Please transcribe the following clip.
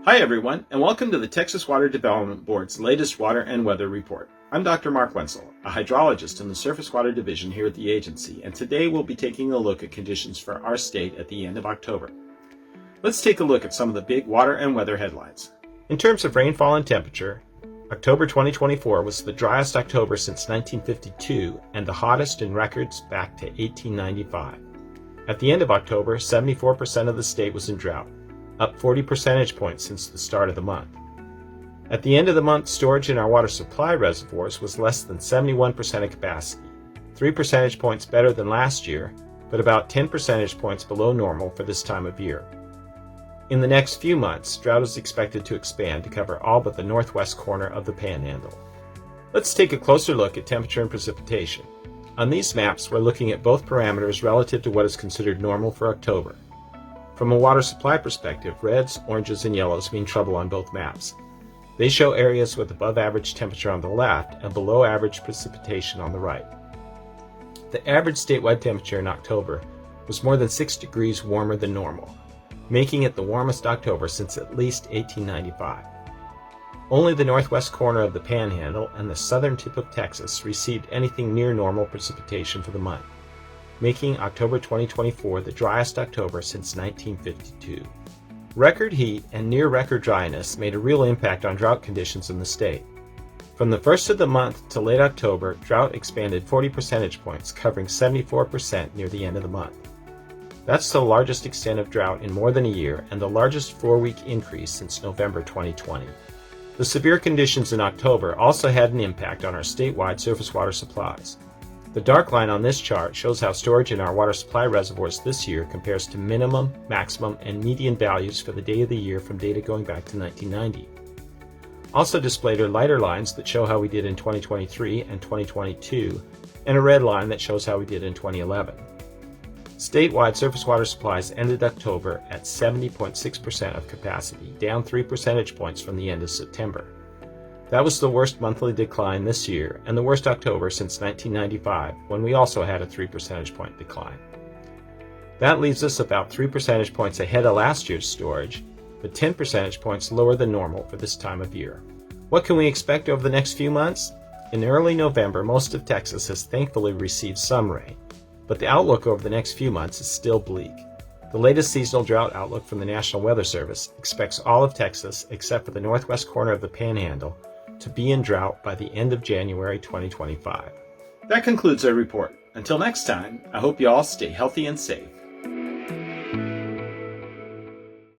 Hi everyone, and welcome to the Texas Water Development Board's latest water and weather report. I'm Dr. Mark Wentzel, a hydrologist in the Surface Water Division here at the agency, and today we'll be taking a look at conditions for our state at the end of October. Let's take a look at some of the big water and weather headlines. In terms of rainfall and temperature, October 2024 was the driest October since 1952 and the hottest in records back to 1895. At the end of October, 74% of the state was in drought, up 40 percentage points since the start of the month. At the end of the month, storage in our water supply reservoirs was less than 71% of capacity, 3 percentage points better than last year, but about 10 percentage points below normal for this time of year. In the next few months, drought is expected to expand to cover all but the northwest corner of the Panhandle. Let's take a closer look at temperature and precipitation. On these maps, we're looking at both parameters relative to what is considered normal for October. From a water supply perspective, reds, oranges, and yellows mean trouble on both maps. They show areas with above average temperature on the left and below average precipitation on the right. The average statewide temperature in October was more than 6 degrees warmer than normal, making it the warmest October since at least 1895. Only the northwest corner of the Panhandle and the southern tip of Texas received anything near normal precipitation for the month, making October 2024 the driest October since 1952. Record heat and near-record dryness made a real impact on drought conditions in the state. From the first of the month to late October, drought expanded 40 percentage points, covering 74% near the end of the month. That's the largest extent of drought in more than a year and the largest 4-week increase since November 2020. The severe conditions in October also had an impact on our statewide surface water supplies. The dark line on this chart shows how storage in our water supply reservoirs this year compares to minimum, maximum, and median values for the day of the year from data going back to 1990. Also displayed are lighter lines that show how we did in 2023 and 2022, and a red line that shows how we did in 2011. Statewide surface water supplies ended October at 70.6% of capacity, down 3 percentage points from the end of September. That was the worst monthly decline this year and the worst October since 1995, when we also had a 3 percentage point decline. That leaves us about 3 percentage points ahead of last year's storage, but 10 percentage points lower than normal for this time of year. What can we expect over the next few months? In early November, most of Texas has thankfully received some rain, but the outlook over the next few months is still bleak. The latest seasonal drought outlook from the National Weather Service expects all of Texas, except for the northwest corner of the Panhandle, to be in drought by the end of January 2025. That concludes our report. Until next time, I hope you all stay healthy and safe.